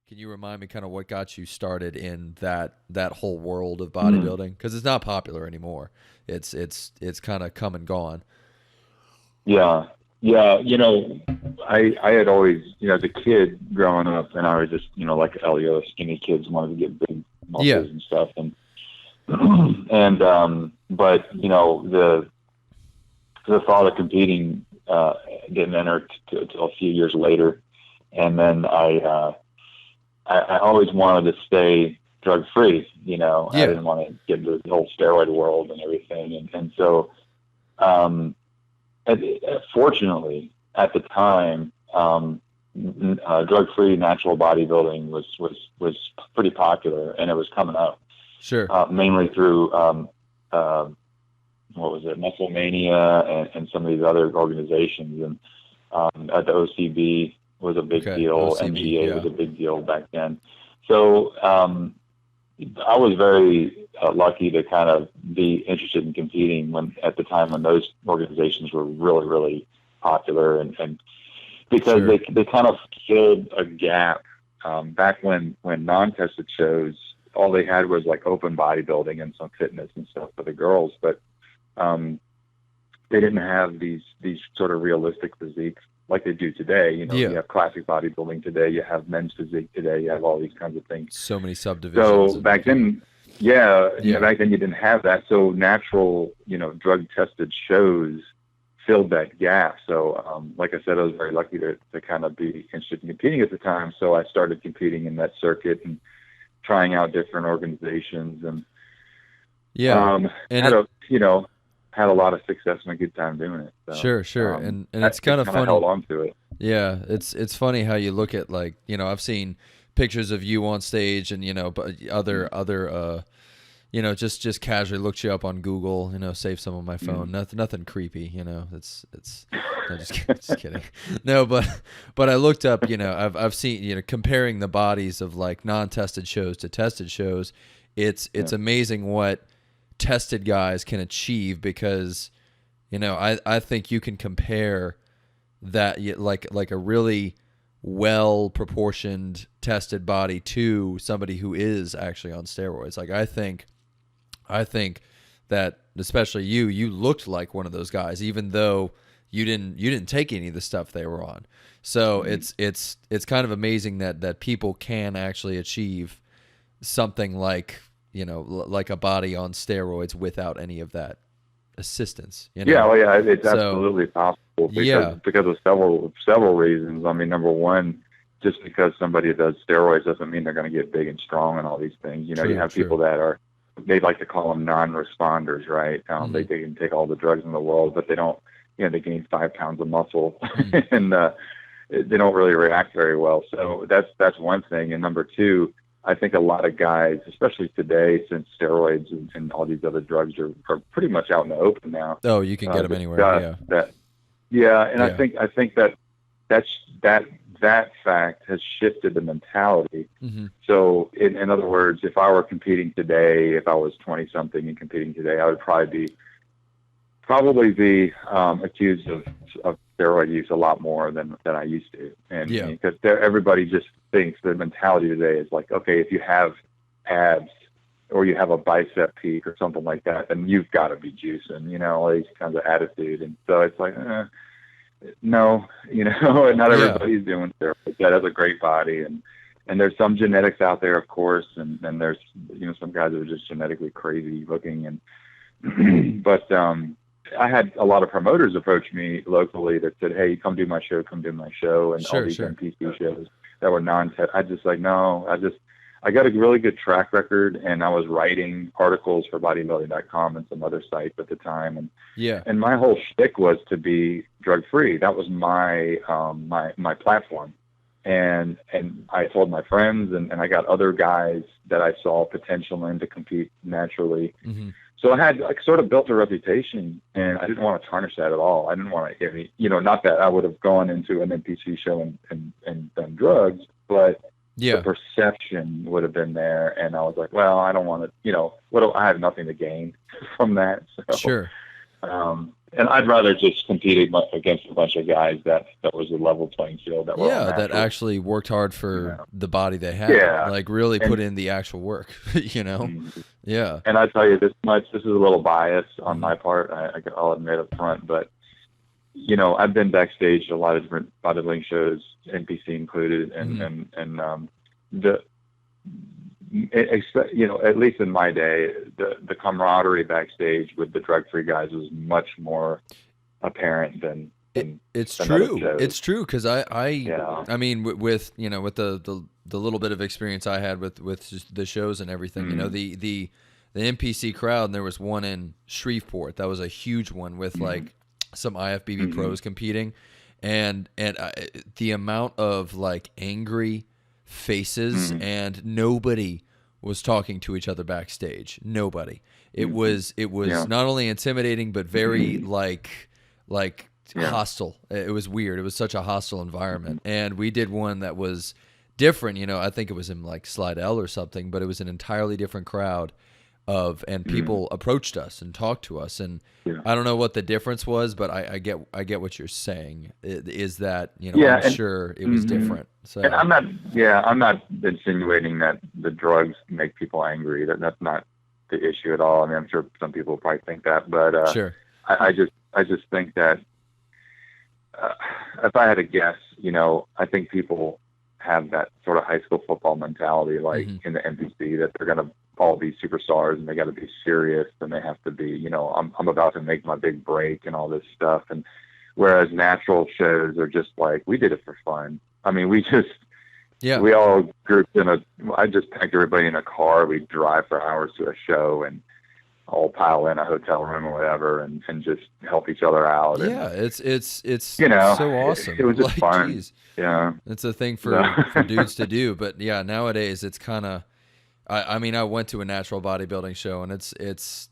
Can you remind me kind of what got you started in that whole world of bodybuilding? Because it's not popular anymore. It's kind of come and gone. Yeah. Yeah. I had always, as a kid growing up, and I was just, like Elio, skinny kids wanted to get big Yeah, muscles and stuff. And, but, the thought of competing, didn't enter till a few years later. And then I always wanted to stay drug free, I yeah, didn't want to get into the whole steroid world and everything. And so, um, fortunately, at the time, drug-free natural bodybuilding was pretty popular, and it was coming up sure. mainly through what was it, Muscle Mania and some of these other organizations, and the OCB was a big Okay, deal, OCB, MGA yeah, was a big deal back then. So I was very lucky to kind of be interested in competing at the time when those organizations were really, really popular, and because sure. they kind of filled a gap back when non-tested shows, all they had was like open bodybuilding and some fitness and stuff for the girls, but they didn't have these sort of realistic physiques like they do today. You Yeah, have classic bodybuilding today, you have men's physique today, you have all these kinds of things. so many subdivisions So and back then, yeah, yeah, back then you didn't have that. So natural, drug tested shows filled that gap. So, like I said, I was very lucky to kind of be interested in competing at the time. So I started competing in that circuit and trying out different organizations, and yeah, and had it had a lot of success and a good time doing it. So, sure, sure, and I it's kind just of kind of held funny. on to it. Yeah, it's funny how you look at, like, I've seen pictures of you on stage, and but other just casually looked you up on Google, save some on my phone. Mm. Nothing creepy, it's no, just kidding. No, but I looked up, I've seen, comparing the bodies of like non-tested shows to tested shows. It's Yeah. amazing what tested guys can achieve, because I think you can compare that, like a really well proportioned tested body to somebody who is actually on steroids. Like I think that, especially you looked like one of those guys, even though you didn't take any of the stuff they were on. So Mm. it's kind of amazing that people can actually achieve something like, like a body on steroids without any of that assistance, Yeah, well, yeah, it's So absolutely possible yeah, because of several reasons. I mean, number one, just because somebody does steroids doesn't mean they're going to get big and strong and all these things. You true, have people true. that they like to call them non-responders, right? They Hmm. can take all the drugs in the world, but they don't, they gain 5 pounds of muscle Mm. and they don't really react very well. So that's one thing. And number two, I think a lot of guys, especially today, since steroids and all these other drugs are pretty much out in the open now, Oh, you can get them anywhere. discuss Yeah, that. Yeah, and yeah. I think that's that fact has shifted the mentality. Hmm. So, in other words, if I were competing today, if I was 20 something and competing today, I would probably be accused of steroid use a lot more than I used to, and Yeah, because everybody just thinks the mentality today is like, okay, if you have abs or you have a bicep peak or something like that, then you've got to be juicing, all these kinds of attitude, and so it's like, no, not yeah, everybody's doing steroids. That has a great body, and there's some genetics out there, of course, and there's some guys that are just genetically crazy looking, and but I had a lot of promoters approach me locally that said, "Hey, come do my show," and all sure, these sure. NPC shows that were non-test. I just like, no, I got a really good track record, and I was writing articles for bodybuilding.com and some other sites at the time, Yeah, and my whole shtick was to be drug free. That was my my platform, and I told my friends, and I got other guys that I saw potential in to compete naturally. hmm, So I had like sort of built a reputation, and I didn't want to tarnish that at all. I didn't want to, not that I would have gone into an NPC show and done drugs, but the yeah, perception would have been there. And I was like, well, I don't want to, I have nothing to gain from that. So sure. And I'd rather just compete against a bunch of guys that was a level playing field that were all that natural. actually worked hard for the body they had. Yeah. Like really put in the actual work, you know? Yeah. And I tell you this much, this is a little bias on my part, I'll admit up front, but you know, I've been backstage at a lot of different bodybuilding shows, NPC included, and you know, at least in my day, the camaraderie backstage with the drug-free guys was much more apparent than it's true. It's true because I mean with you know with the little bit of experience I had with the shows and everything, you know, the NPC crowd, and there was one in Shreveport that was a huge one with like some IFBB pros competing, and the amount of like angry faces and nobody was talking to each other backstage. Nobody. It was not only intimidating but very like hostile. It was weird. It was such a hostile environment. And we did one that was different, you know, I think it was in like Slidell or something, but it was an entirely different crowd and people approached us and talked to us, and I don't know what the difference was, but I get what you're saying is that, you know, I'm sure it was different. So and I'm not insinuating that the drugs make people angry. That's not the issue at all. I mean, I'm sure some people probably think that, but sure. I just think that if I had to guess, you know, I think people have that sort of high school football mentality, like in the NPC, that they're going to all be superstars and they got to be serious and they have to be, you know, I'm about to make my big break and all this stuff. And whereas natural shows are just like, we did it for fun. I mean, we all grouped I just packed everybody in a car. We'd drive for hours to a show and all pile in a hotel room or whatever and just help each other out. Yeah. And, it's you know, so awesome. It was just like, fun. Geez. Yeah. It's a thing for dudes to do, but yeah, nowadays it's kind of, I mean, I went to a natural bodybuilding show and it's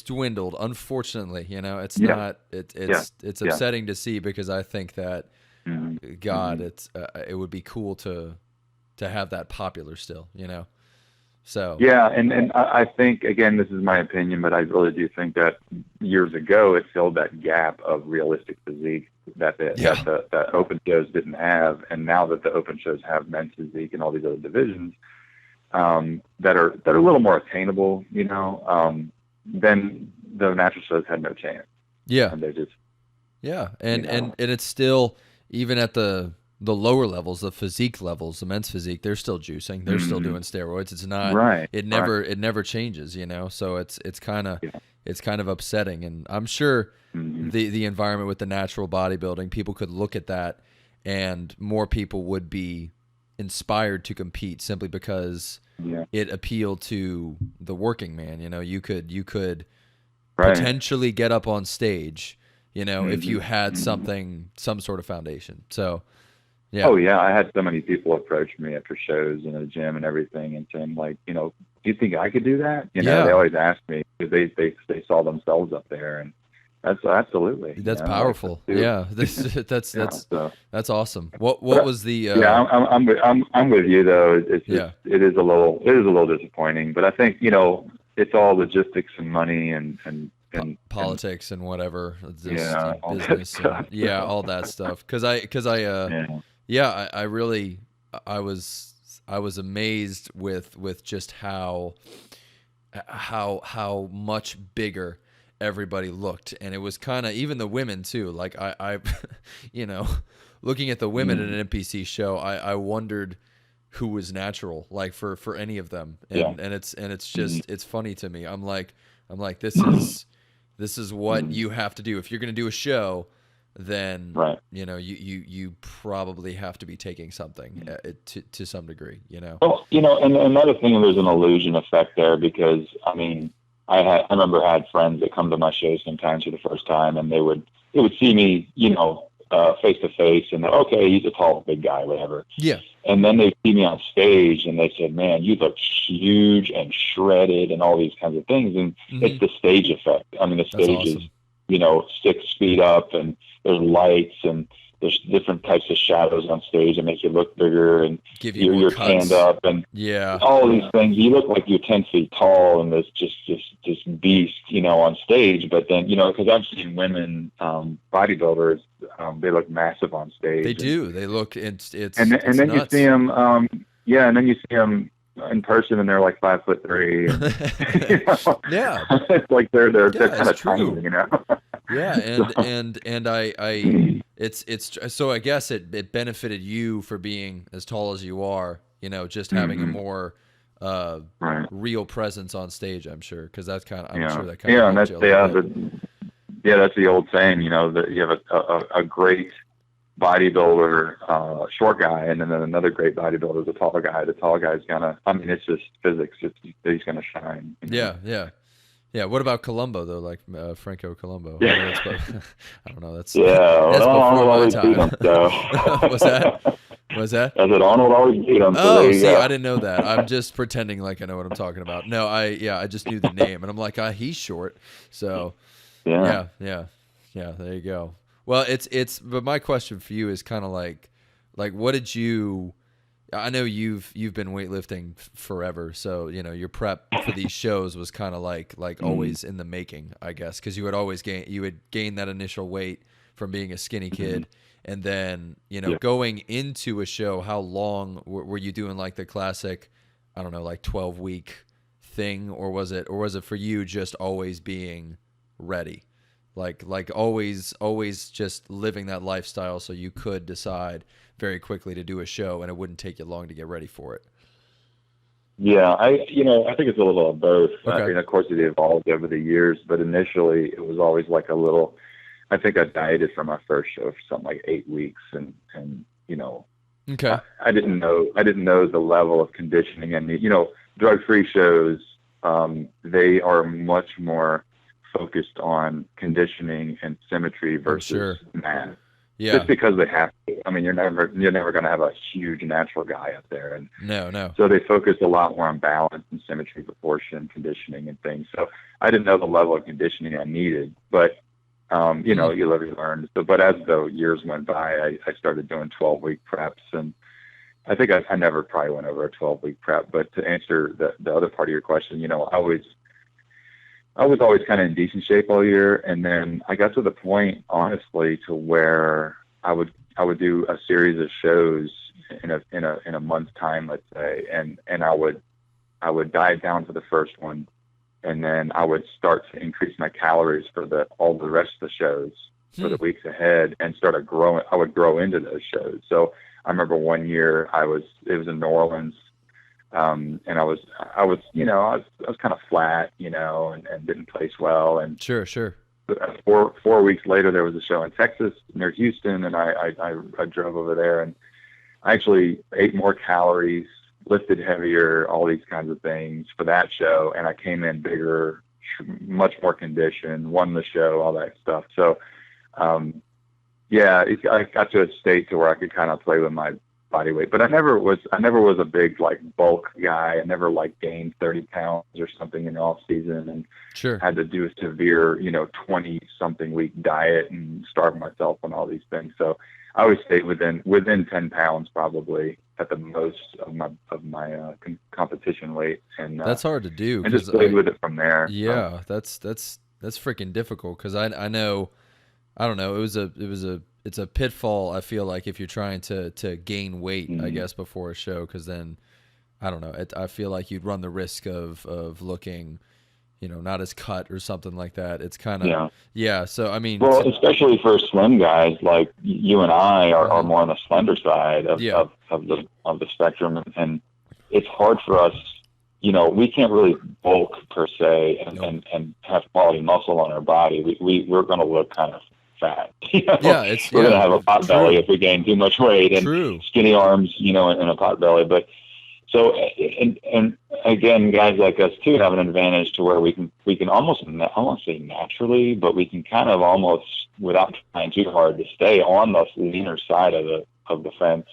dwindled, unfortunately, you know. It's not, it's upsetting to see, because I think that, God, it would be cool to have that popular still, you know. So yeah, and I think, again, this is my opinion, but I really do think that years ago it filled that gap of realistic physique that the open shows didn't have, and now that the open shows have men's physique and all these other divisions that are a little more attainable, you know, then the natural shows had no chance. Yeah, and they're just and it's still, even at the lower levels, the physique levels, the men's physique, they're still juicing, they're still doing steroids. It's not it never changes, you know. So it's kind of upsetting, and I'm sure the environment with the natural bodybuilding, people could look at that and more people would be inspired to compete simply because it appealed to the working man. You know, you could potentially get up on stage, you know, if you had some sort of foundation. So yeah. Oh yeah, I had so many people approach me after shows in the gym and everything, and saying, like, you know, do you think I could do that? You know, they always ask me because they saw themselves up there, and that's absolutely that's powerful. Yeah, that's awesome. What was the? I'm with you though. It is a little disappointing, but I think, you know, it's all logistics and money and politics and whatever. Business, all that stuff. Because I really was amazed with just how much bigger everybody looked, and it was kind of, even the women too. Like I you know, looking at the women at an NPC show, I wondered who was natural, like for any of them, and it's just it's funny to me. I'm like this is what you have to do if you're going to do a show. Then you know, you probably have to be taking something to some degree, you know. Well, you know, and another thing, there's an illusion effect there, because I mean, I remember I had friends that come to my shows sometimes for the first time, and they would see me, you know, face to face, and they're, okay, he's a tall, big guy, whatever. Yeah. And then they see me on stage, and they said, "Man, you look huge and shredded," and all these kinds of things. And it's the stage effect. I mean, the stage is, you know, 6 feet up, and there's lights, and there's different types of shadows on stage that make you look bigger, and give you more you're cuts. tanned up, and all these things. You look like you're 10 feet tall and this beast, you know, on stage. But then, you know, because I've seen women bodybuilders, they look massive on stage. They do. They look. It's and then nuts. you see them. And then you see them in person, and they're like 5'3". And, you know, yeah, it's like they're kind of tiny, you know. Yeah, and I it's so I guess it benefited you for being as tall as you are, you know, just having a more real presence on stage. I'm sure, because that's kind of I'm sure that kind of and that's that's the old saying, you know, that you have a great bodybuilder, short guy, and then another great bodybuilder is a tall guy. The tall guy's gonna, I mean, it's just physics. He's gonna shine. You know? Yeah. What about Columbo though? Like Franco Columbo? Yeah. I don't know. That's Arnold before my always time. beat him, so. Was that? I said Arnold always beat him. So Oh, see, I didn't know that. I'm just pretending like I know what I'm talking about. No, I just knew the name, and I'm like, he's short. So yeah. There you go. Well, but my question for you is kind of like what did you? I know you've been weightlifting forever, so you know your prep for these shows was kind of like always in the making, I guess, because you would gain that initial weight from being a skinny kid, and then you know going into a show. How long were you doing like the classic, I don't know, like 12-week thing, or was it for you just always being ready? Like always just living that lifestyle so you could decide very quickly to do a show and it wouldn't take you long to get ready for it. Yeah, I think it's a little of both. Okay. I mean, of course it evolved over the years, but initially it was always like a little, I think I dieted for my first show for something like 8 weeks, and you know, okay. I didn't know the level of conditioning, and you know, drug-free shows, they are much more focused on conditioning and symmetry versus math. Yeah. Just because they have to. I mean, you're never going to have a huge natural guy up there, and no. So they focus a lot more on balance and symmetry, proportion, conditioning, and things. So I didn't know the level of conditioning I needed, but you know, you live and learn. So, but as the years went by, I started doing 12-week preps, and I think I never probably went over a 12-week prep. But to answer the other part of your question, you know, I was always kind of in decent shape all year, and then I got to the point, honestly, to where I would do a series of shows in a month's time, let's say, and I would diet down for the first one, and then I would start to increase my calories for all the rest of the shows for the weeks ahead, and I would grow into those shows. So I remember one year it was in New Orleans. And I was kind of flat, you know, and didn't place well. And sure. 4 weeks later, there was a show in Texas near Houston, and I drove over there, and I actually ate more calories, lifted heavier, all these kinds of things for that show. And I came in bigger, much more conditioned, won the show, all that stuff. So, I got to a state to where I could kind of play with my body weight, but I never was a big like bulk guy. I never like gained 30 pounds or something in the off season, and had to do a severe, 20 something week diet and starve myself on all these things. So I always stayed within 10 pounds probably at the most of my competition weight. And that's hard to do. And just played with it from there. Yeah. That's freaking difficult. Cause I know, I don't know. It's a pitfall, I feel like, if you're trying to gain weight, I guess, before a show, because then, I don't know, I feel like you'd run the risk of looking, not as cut or something like that. It's kind of, so, I mean. Well, especially for slim guys like you and I are more on the slender side of the spectrum, and it's hard for us, we can't really bulk per se and have quality muscle on our body. We're going to look kind of fat. We're going to have a pot belly if we gain too much weight, and skinny arms, and a pot belly. But so, and again, guys like us too have an advantage to where we can almost, I won't say naturally, but we can kind of almost, without trying too hard, to stay on the leaner side of the fence.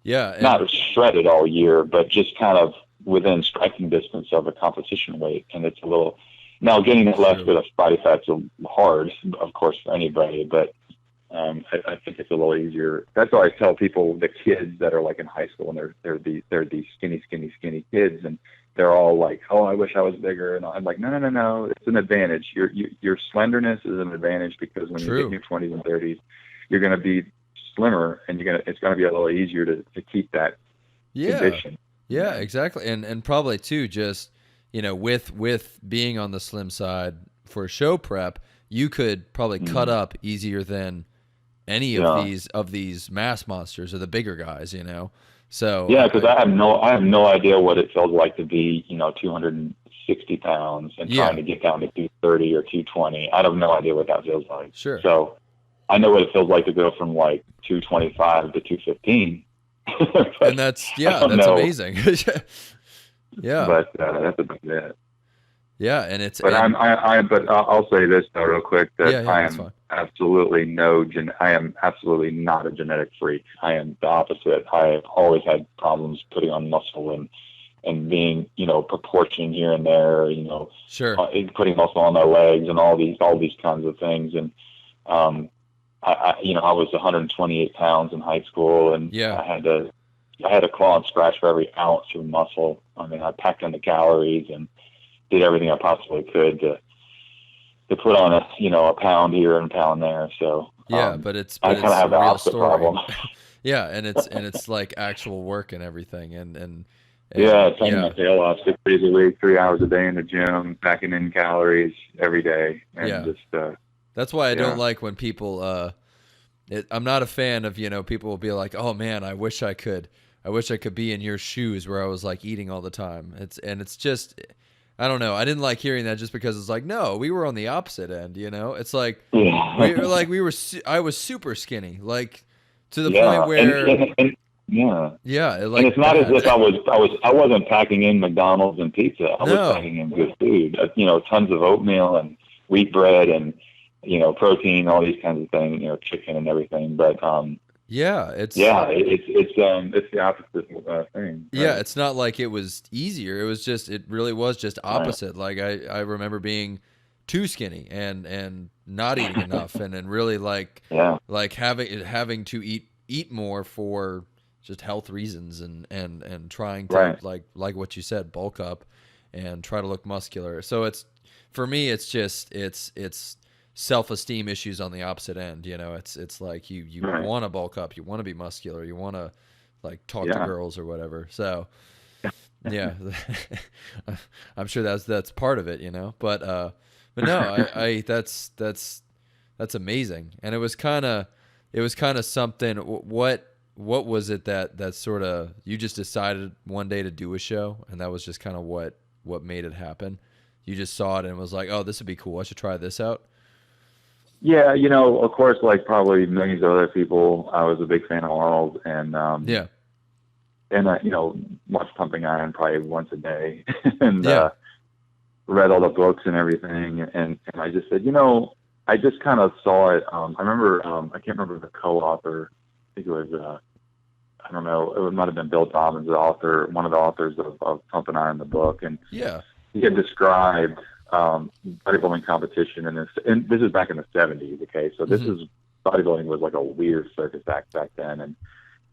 Yeah. Not shredded all year, but just kind of within striking distance of a competition weight. And it's a little, now getting it left with a body fat's hard, of course, for anybody, but I think it's a little easier. That's why I tell people, the kids that are like in high school, and they're these skinny kids, and they're all like, oh, I wish I was bigger. And I'm like, no, it's an advantage. Your slenderness is an advantage, because when you get in your 20s and 30s, you're going to be slimmer, and it's going to be a little easier to keep that condition. Yeah, exactly. And probably too, just, with being on the slim side for show prep, you could probably cut up easier than any of these mass monsters or the bigger guys, So yeah, because I have no idea what it feels like to be 260 pounds and trying to get down to 230 or 220. I have no idea what that feels like. Sure. So I know what it feels like to go from like 225 to 215. And that's amazing. Yeah. But that's about it. Yeah, and it's. But I'll say this though, real quick, that I am absolutely not a genetic freak. I am the opposite. I have always had problems putting on muscle and being, proportion here and there, sure, putting muscle on my legs and all these kinds of things. And I was 128 pounds in high school, and I had to claw and scratch for every ounce of muscle. I mean, I packed in the calories and did everything I possibly could to put on a pound here and a pound there. So but I kind of have the opposite problem. Yeah, and it's like actual work and everything, and it's taking my tail off 6 days a week, 3 hours a day in the gym, packing in calories every day, and that's why I don't like when people. I'm not a fan of people will be like, oh man, I wish I could be in your shoes where I was like eating all the time. It's just. I don't know. I didn't like hearing that, just because it's like, no, we were on the opposite end, It's like, I was super skinny, like to the point where, and it's not as if I wasn't packing in McDonald's and pizza. I was packing in good food, tons of oatmeal and wheat bread and, protein, all these kinds of things, chicken and everything. But, it's the opposite thing. Right? Yeah, it's not like it was easier. It really was just opposite. Right. Like I remember being too skinny and not eating enough, and really like having to eat more for just health reasons and trying to like what you said, bulk up and try to look muscular. So for me it's self-esteem issues on the opposite end. It's like you want to bulk up, you want to be muscular, you want to like talk to girls or whatever. So yeah, I'm sure that's part of it, but no, I that's amazing. And it was kind of something. What was it that sort of, you just decided one day to do a show, and that was just kind of what made it happen? You just saw it and was like, oh, this would be cool, I should try this out. Yeah, of course, like probably millions of other people, I was a big fan of Arnold, and watched Pumping Iron probably once a day, and read all the books and everything, and I just said, I just kind of saw it. I remember, I can't remember the co-author. I think it was, I don't know, it might have been Bill Dobbins, one of the authors of Pumping Iron, the book, and he had described bodybuilding competition, and this is back in the 70s. Okay, so this is bodybuilding was like a weird circus act back then,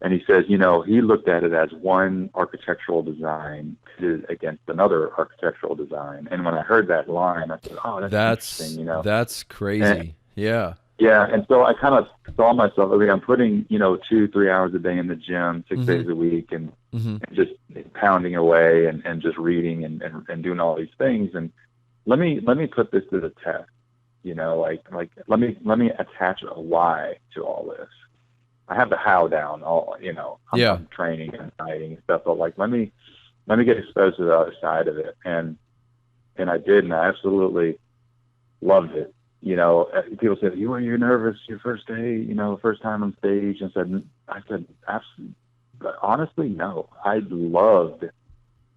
and he says, he looked at it as one architectural design pitted against another architectural design. And when I heard that line, I said, oh, that's interesting. That's crazy. Yeah, and so I kind of saw myself. I mean, I'm putting 2-3 hours a day in the gym, 6 days a week, and just pounding away and just reading and doing all these things. And let me put this to the test, let me attach a why to all this. I have the how down, I'm training and dieting and stuff, but like, let me get exposed to the other side of it. And I did, and I absolutely loved it. People said, you're nervous your first day, first time on stage. And I said, absolutely. But honestly, no, I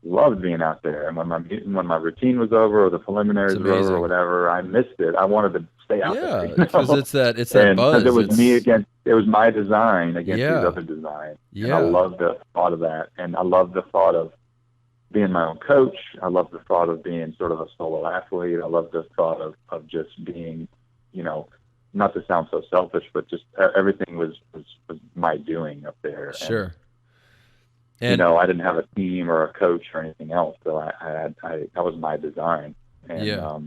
loved being out there. And when my routine was over, or the preliminaries were over, or whatever, I missed it. I wanted to stay out there. Yeah, because it's that buzz. Because it was my design against these other designs. Yeah. And I love the thought of that. And I love the thought of being my own coach. I love the thought of being sort of a solo athlete. I love the thought of just being, not to sound so selfish, but just everything was my doing up there. Sure. And I didn't have a team or a coach or anything else. So that was my design. And, yeah.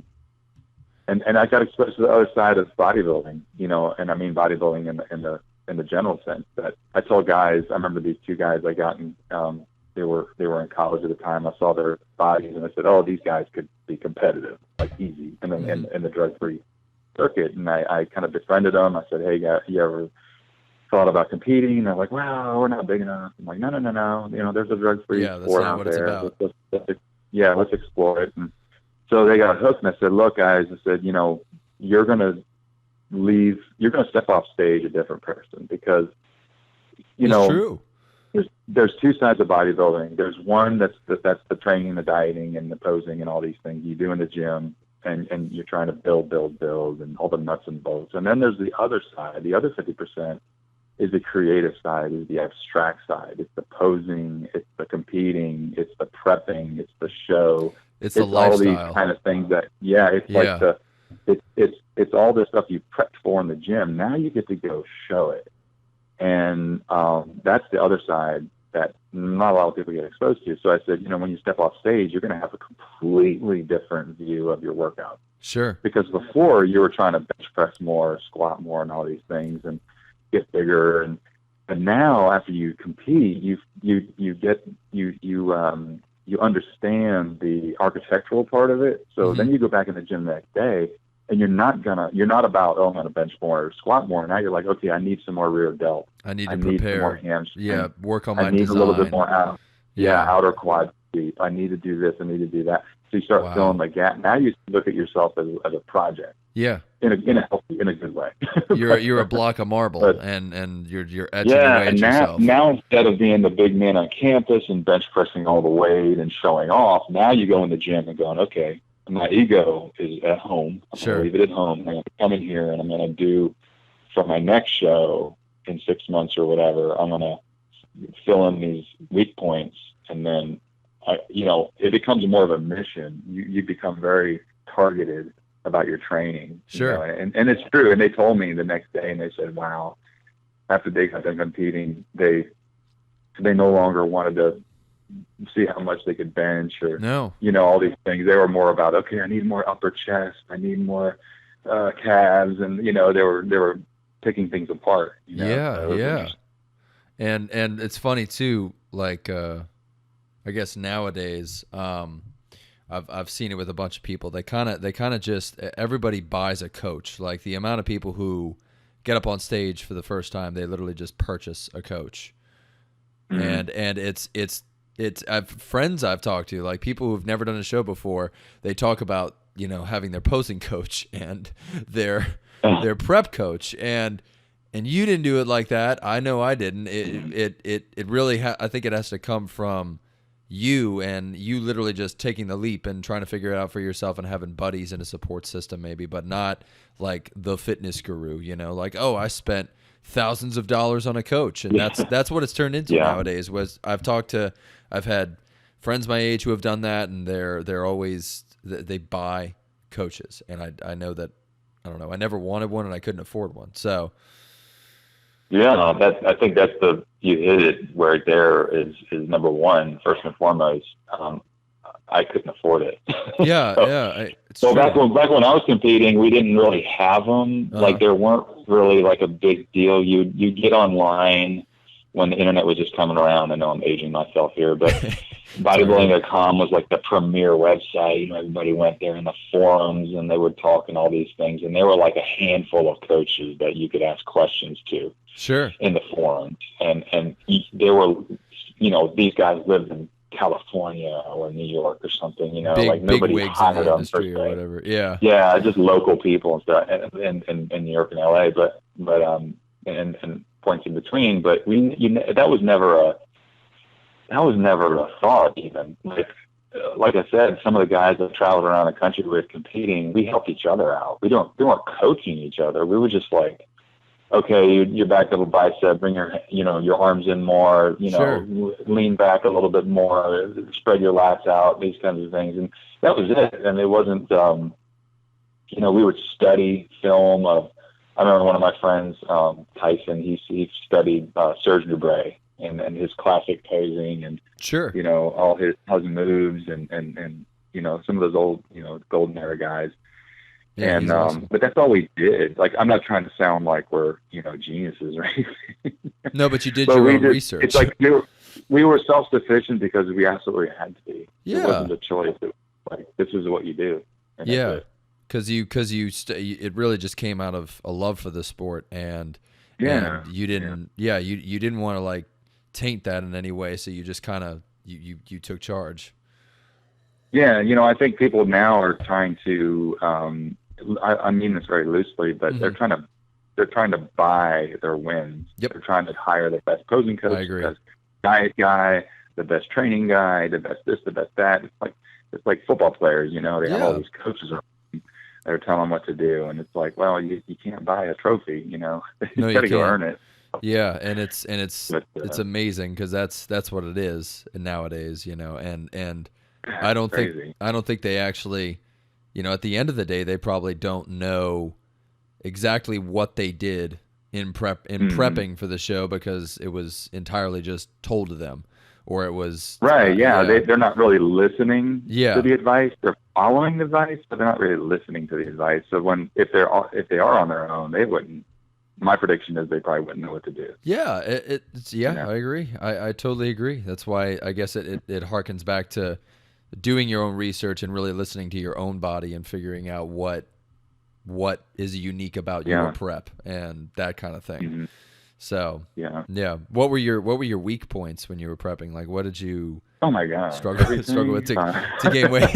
And I got exposed to the other side of bodybuilding, and I mean bodybuilding in the general sense. That I told guys, I remember these two guys I got in, they were in college at the time. I saw their bodies and I said, oh, these guys could be competitive, like easy, and then in the drug-free circuit. And I kind of befriended them. I said, hey, guys, you ever thought about competing? And they're like, well, we're not big enough. I'm like, no. There's a drug-free sport out there. Let's explore it. And so they got hooked, and I said, look, guys, I said, you're going to step off stage a different person, because, it's true. There's two sides of bodybuilding. There's one that's the training, the dieting, and the posing, and all these things you do in the gym, and you're trying to build, and all the nuts and bolts. And then there's the other side. The other 50% is the creative side, is the abstract side. It's the posing, it's the competing, it's the prepping, it's the show. It's the lifestyle. All these kind of things that, like it's all this stuff you prepped for in the gym. Now you get to go show it. And that's the other side that not a lot of people get exposed to. So I said, when you step off stage, you're going to have a completely different view of your workout. Sure. Because before you were trying to bench press more, squat more, and all these things, and get bigger. And now after you compete, you understand the architectural part of it. So then you go back in the gym the next day, and you're not about, I'm gonna bench more or squat more. Now you're like, okay, I need some more rear delt. I need to need prepare. some more hamstring. Yeah, work on my I need design. a little bit more outer quad sweep. I need to do this. I need to do that. So you start filling the gap. Now you look at yourself as a project. Yeah. In a good way. You're a block of marble, and you're etching away at yourself. Now instead of being the big man on campus and bench pressing all the weight and showing off, now you go in the gym and going, okay, my ego is at home. I'm going to leave it at home. I'm going to come in here and I'm going to do, for my next show in 6 months or whatever, I'm going to fill in these weak points. And then, it becomes more of a mission. You become very targeted about your training. Sure. And it's true. And they told me the next day, and they said, wow, after they got done competing, they no longer wanted to see how much they could bench or, all these things. They were more about, okay, I need more upper chest. I need more calves. And, they were picking things apart. Yeah. And it's funny too, like, I guess nowadays, I've seen it with a bunch of people. They kind of just, everybody buys a coach. Like the amount of people who get up on stage for the first time, they literally just purchase a coach. And it's friends I've talked to, like people who've never done a show before, they talk about, having their posing coach and their prep coach, and you didn't do it like that. I know I didn't. It really I think it has to come from you, and you literally just taking the leap and trying to figure it out for yourself and having buddies and a support system maybe, but not like the fitness guru, like, oh, I spent thousands of dollars on a coach, and that's what it's turned into nowadays. I've had friends my age who have done that, and they're always, they buy coaches, and I know that, I don't know, I never wanted one and I couldn't afford one. So I think that's you hit it where there is number one, first and foremost. I couldn't afford it. So back when I was competing, we didn't really have them. Like there weren't really like a big deal. You get online when the internet was just coming around. I know I'm aging myself here, but bodybuilding.com was like the premier website. Everybody went there in the forums and they would talk and all these things. And there were like a handful of coaches that you could ask questions to. Sure. In the forums. And there were, these guys lived in California or New York or something, like nobody hired them per se. Or whatever. Yeah. Yeah. Just local people and stuff in New York and LA, but and points in between, but that was never a thought even. Like I said, some of the guys that traveled around the country with competing, we helped each other out. We weren't coaching each other. We were just like, okay, your back double bicep, bring your arms in more, lean back a little bit more, spread your lats out, these kinds of things. And that was it. And it wasn't, we would study film of I remember one of my friends, Tyson, he studied Serge Nubret and his classic posing and, Sure. you know, all his moves and, you know, some of those old, you know, golden era guys. Yeah, And, he's awesome. but that's all we did. Like, I'm not trying to sound like we're, you know, geniuses or anything. No, but you did But your we own just, research. it's like we were self-sufficient because we absolutely had to be. It Yeah. wasn't a choice. It was like, this is what you do. And Yeah. that's it. Because it really just came out of a love for the sport, and Yeah. you didn't you didn't want to like taint that in any way, so you just kind of you took charge. Yeah, you know, I think people now are trying to. I mean this very loosely, but Mhm. they're trying to buy their wins. Yep. They're trying to hire the best posing coach, I agree. the best diet guy, the best training guy, the best this, the best that. It's like football players, you know. They have all Yeah. these coaches around them that are telling them what to do, and it's like, well, you can't buy a trophy, you know. No, You you got to go can't. earn it. Yeah, and it's But, amazing because that's what it is nowadays, you know. And I it's don't crazy. think they actually, you know, at the end of the day, they probably don't know exactly what they did in prepping for the show because it was entirely just told to them, or it was Right, yeah. They're not really listening Yeah. to the advice. They're following the advice, but they're not really listening to the advice. So if they are on their own, they wouldn't. My prediction is they probably wouldn't know what to do. Yeah, it's You know? I agree. I totally agree. That's why I guess it harkens back to doing your own research and really listening to your own body and figuring out what is unique about your Yeah. prep and that kind of thing. Mhm. So Yeah. what were your weak points when you were prepping? Like, what did you Oh my God. struggle with to gain weight?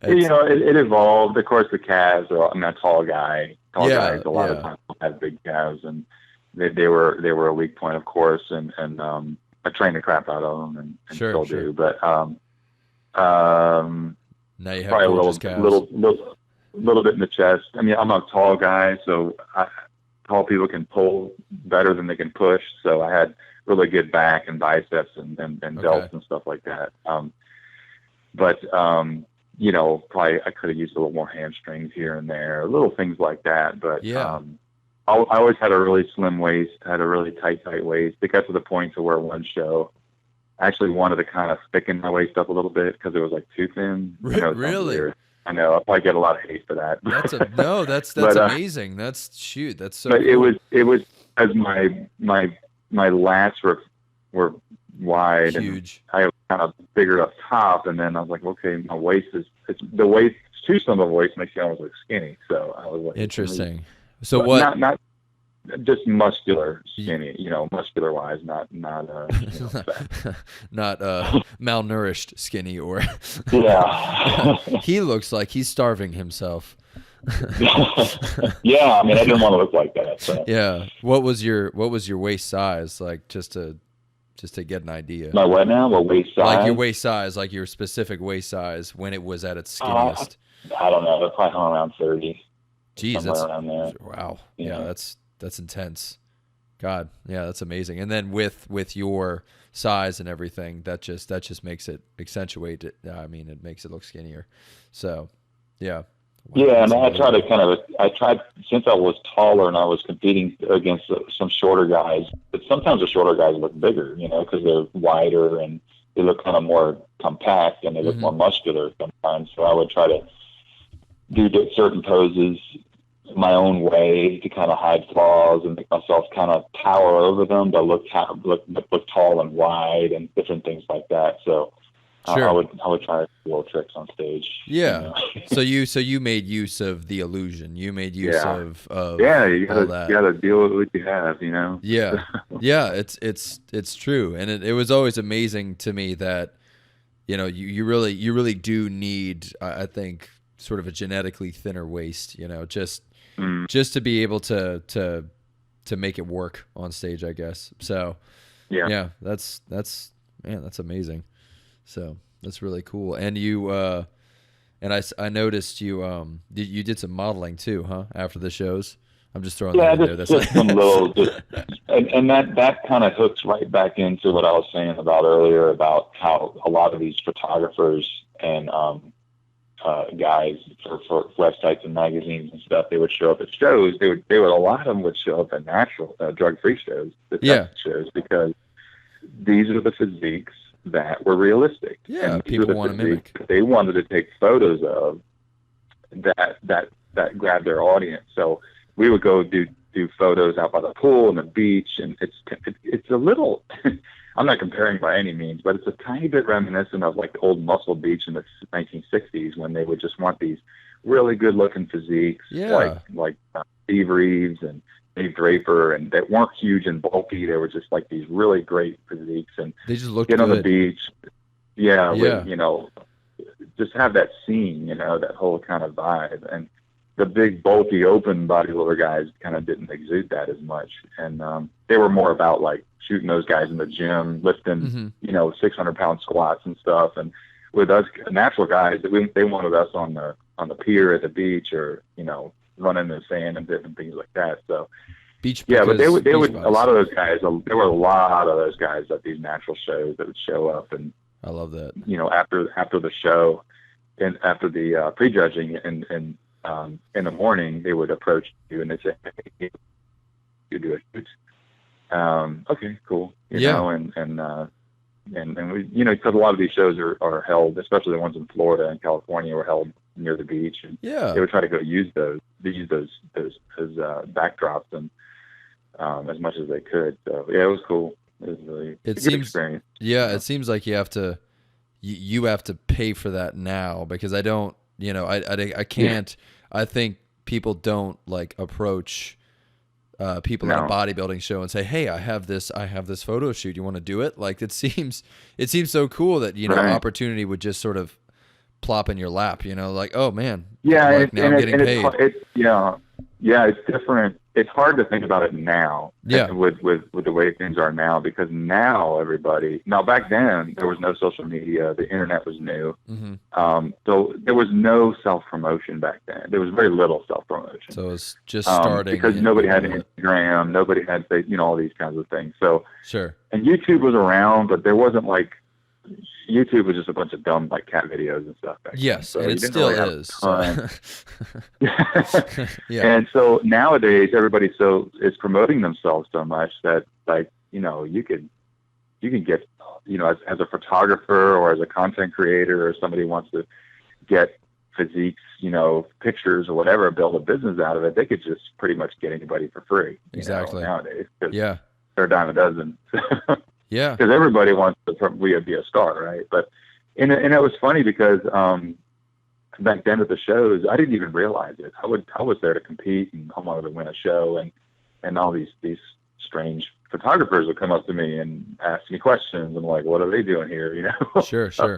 You know, it evolved. Of course, the calves. I'm a tall guy. Tall Yeah, guys a lot yeah. of times have big calves, and they were a weak point, of course. And I trained the crap out of them, and Sure, still sure. do. But Now you have probably a gorgeous calves. little bit in the chest. I mean, I'm a tall guy, so tall people can pull better than they can push. So I had really good back and biceps and delts and stuff like that. But you know, probably I could have used a little more hamstrings here and there, little things like that. But Yeah. I always had a really slim waist, had a really tight waist. It got to the point to where one show I actually wanted to kind of thicken my waist up a little bit because it was like too thin. I know it sounds Really? weird. I know I'll probably get a lot of hate for that. That's But, amazing. That's so but cool. it was as my lats were wide Huge. and I was kind of bigger up top, and then I was like, okay, my waist it's the waist too slim of a waist makes you almost look skinny. So I was like, Interesting. So but what? Not just muscular skinny, you know, muscular wise, not you know, fat. Not malnourished skinny or Yeah. he looks like he's starving himself. Yeah, I mean, I didn't want to look like that. So. Yeah. What was your waist size, like, just to get an idea? My what now? My waist size? Like your waist size, like your specific waist size when it was at its skinniest. I don't know. They're probably hung around 30. Jeez, somewhere that's around there. wow. Yeah. Yeah, that's intense. God, yeah, that's amazing. And then with your size and everything, that just makes it accentuate it. I mean, it makes it look skinnier. So, yeah. Wow, Yeah, and that's I tried since I was taller and I was competing against some shorter guys. But sometimes the shorter guys look bigger, you know, because they're wider and they look kind of more compact and they look more muscular sometimes. So I would try to do certain poses my own way to kind of hide flaws and make myself kind of tower over them, but look tall and wide and different things like that. So Sure. I would try little tricks on stage. Yeah. You know? So you made use of the illusion. You made use Yeah. of Yeah, you all gotta that. deal with what you have, you know. Yeah. Yeah, it's true. And it was always amazing to me that, you know, you really do need, I think, sort of a genetically thinner waist, you know, just to be able to make it work on stage, I guess. So yeah, that's amazing. So that's really cool. And you and I noticed you did some modeling too, huh? After the shows. I'm just throwing that in there. That's just some little, and that kind of hooks right back into what I was saying about earlier about how a lot of these photographers and guys for websites and magazines and stuff. They would show up at shows. A lot of them would show up at natural drug-free shows, the test shows, because these are the physiques that were realistic. Yeah, and people want to mimic. That they wanted to take photos of that grabbed their audience. So we would go do photos out by the pool and the beach, and it's a little. I'm not comparing by any means, but it's a tiny bit reminiscent of like the old Muscle Beach in the 1960s, when they would just want these really good-looking physiques, like Steve Reeves and Dave Draper, and that weren't huge and bulky. They were just like these really great physiques, and they just looked get good on the beach, with, just have that scene, that whole kind of vibe. And the big, bulky, open bodybuilder guys kind of didn't exude that as much, and they were more about like shooting those guys in the gym, lifting, 600-pound squats and stuff. And with us natural guys, they wanted us on the pier at the beach, or running in the sand and different things like that. So beach, but they would a lot of those guys. There were a lot of those guys at these natural shows that would show up, and I love that. After the show, and after the prejudging, and in the morning, they would approach you and they'd say, "Hey, you do a shoot." Okay, cool. You know, and we, because a lot of these shows are held, especially the ones in Florida and California, were held near the beach, and they would try to go use those backdrops and as much as they could. So it was cool. It was really a good experience. Yeah, it seems like you have to pay for that now, because I don't, I can't. I think people don't like approach people at a bodybuilding show and say, "Hey, I have this photo shoot. You want to do it?" Like it seems so cool that opportunity would just sort of plop in your lap. Like, oh man, now I'm getting paid. It's different. It's hard to think about it now. With the way things are now, because now back then there was no social media. The internet was new. Mm-hmm. So there was no self-promotion back then. There was very little self-promotion. So it was just starting. Because nobody had Instagram, nobody had, all these kinds of things. So sure. And YouTube was around, but there wasn't like, YouTube was just a bunch of dumb like cat videos and stuff back then. So and it still is. And so nowadays everybody is promoting themselves so much that you can get as a photographer or as a content creator, or somebody wants to get physiques, pictures or whatever, build a business out of it. They could just pretty much get anybody for free. Exactly. Nowadays. Yeah. They're a dime a dozen. Yeah, because everybody wants to be a star, right? But and it was funny because back then at the shows, I didn't even realize it. I was there to compete, and I wanted to win a show, and all these strange photographers would come up to me and ask me questions. I'm like, what are they doing here? Sure. I